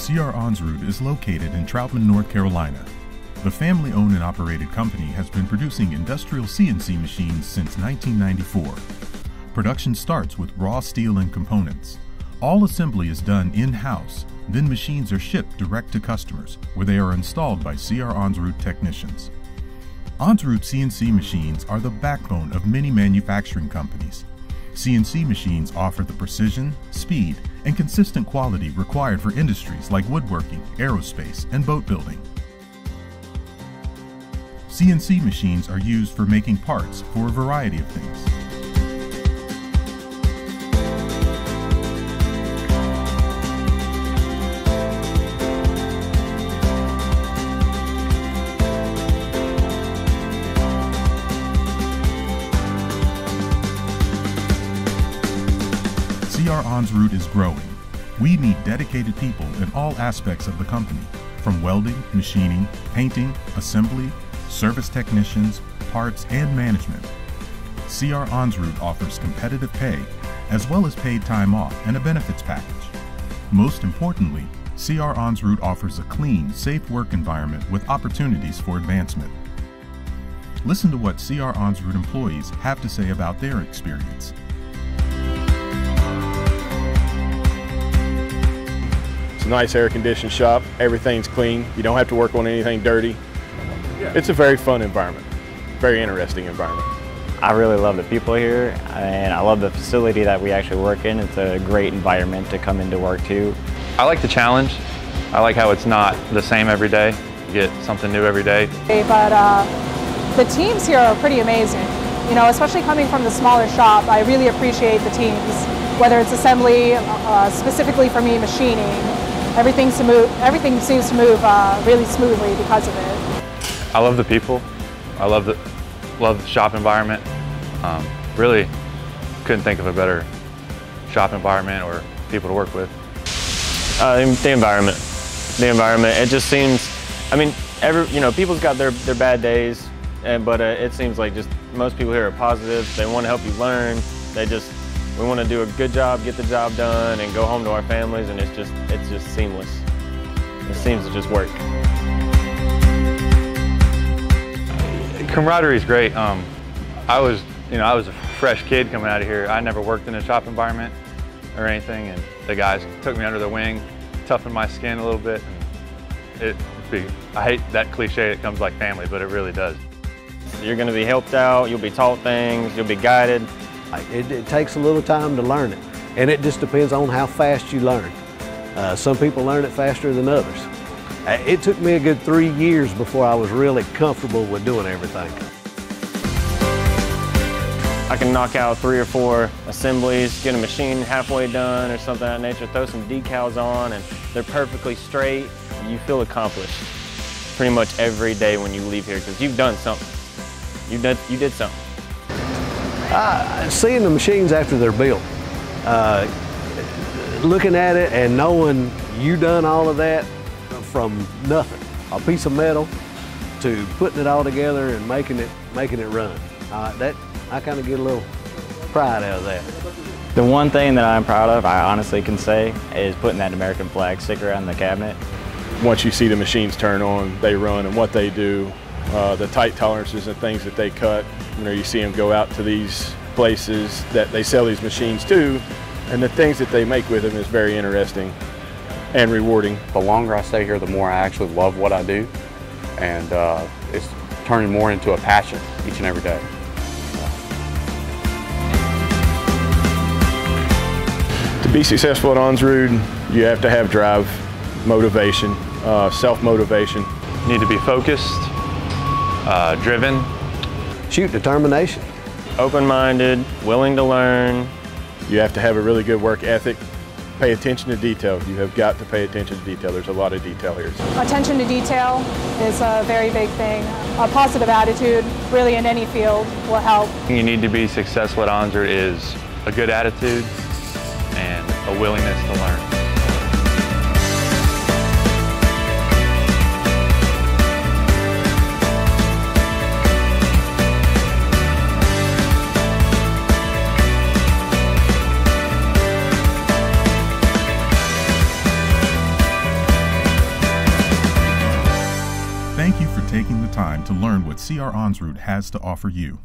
C.R. Onsrud is located in Troutman, North Carolina. The family-owned and operated company has been producing industrial CNC machines since 1994. Production starts with raw steel and components. All assembly is done in-house, then machines are shipped direct to customers, where they are installed by C.R. Onsrud technicians. Onsrud CNC machines are the backbone of many manufacturing companies. CNC machines offer the precision, speed, and consistent quality required for industries like woodworking, aerospace, and boat building. CNC machines are used for making parts for a variety of things. C.R. Onsrud is growing. We need dedicated people in all aspects of the company, from welding, machining, painting, assembly, service technicians, parts, and management. C.R. Onsrud offers competitive pay, as well as paid time off and a benefits package. Most importantly, C.R. Onsrud offers a clean, safe work environment with opportunities for advancement. Listen to what C.R. Onsrud employees have to say about their experience. Nice air-conditioned shop. Everything's clean. You don't have to work on anything dirty. It's a very fun environment, very interesting environment. I really love the people here, and I love the facility that we actually work in. It's a great environment to come into work to. I like the challenge. I like how it's not the same every day. You get something new every day. But the teams here are pretty amazing. You know, especially coming from the smaller shop, I really appreciate the teams. Whether it's assembly, specifically for me, machining. Everything seems to move really smoothly because of it. I love the people. I love the shop environment. Really couldn't think of a better shop environment or people to work with. The environment. The environment. It just seems, I mean, people's got their bad days, but it seems like just most people here are positive. They want to help you learn. We want to do a good job, get the job done, and go home to our families, and it's just seamless. It seems to just work. Camaraderie is great. I was a fresh kid coming out of here. I never worked in a shop environment or anything, and the guys took me under their wing, toughened my skin a little bit. And I hate that cliche, it comes like family, but it really does. You're going to be helped out, you'll be taught things, you'll be guided. It takes a little time to learn it, and it just depends on how fast you learn. Some people learn it faster than others. It took me a good 3 years before I was really comfortable with doing everything. I can knock out 3 or 4 assemblies, get a machine halfway done or something of that nature, throw some decals on, and they're perfectly straight. You feel accomplished pretty much every day when you leave here because you've done something. You did something. Seeing the machines after they're built, looking at it and knowing you done all of that from nothing, a piece of metal to putting it all together and making it run. I kind of get a little pride out of that. The one thing that I'm proud of, I honestly can say, is putting that American flag sticker on the cabinet. Once you see the machines turn on, they run, and what they do, the tight tolerances and things that they cut. You see them go out to these places that they sell these machines to, and the things that they make with them is very interesting and rewarding. The longer I stay here, the more I actually love what I do, and it's turning more into a passion each and every day. To be successful at Onsrud, you have to have drive, motivation, self-motivation. You need to be focused, driven. Shoot, determination. Open-minded, willing to learn. You have to have a really good work ethic. Pay attention to detail. You have got to pay attention to detail. There's a lot of detail here. Attention to detail is a very big thing. A positive attitude, really in any field, will help. You need to be successful at Onsrud is a good attitude and a willingness to learn. taking the time to learn what C.R Onsrud has to offer you.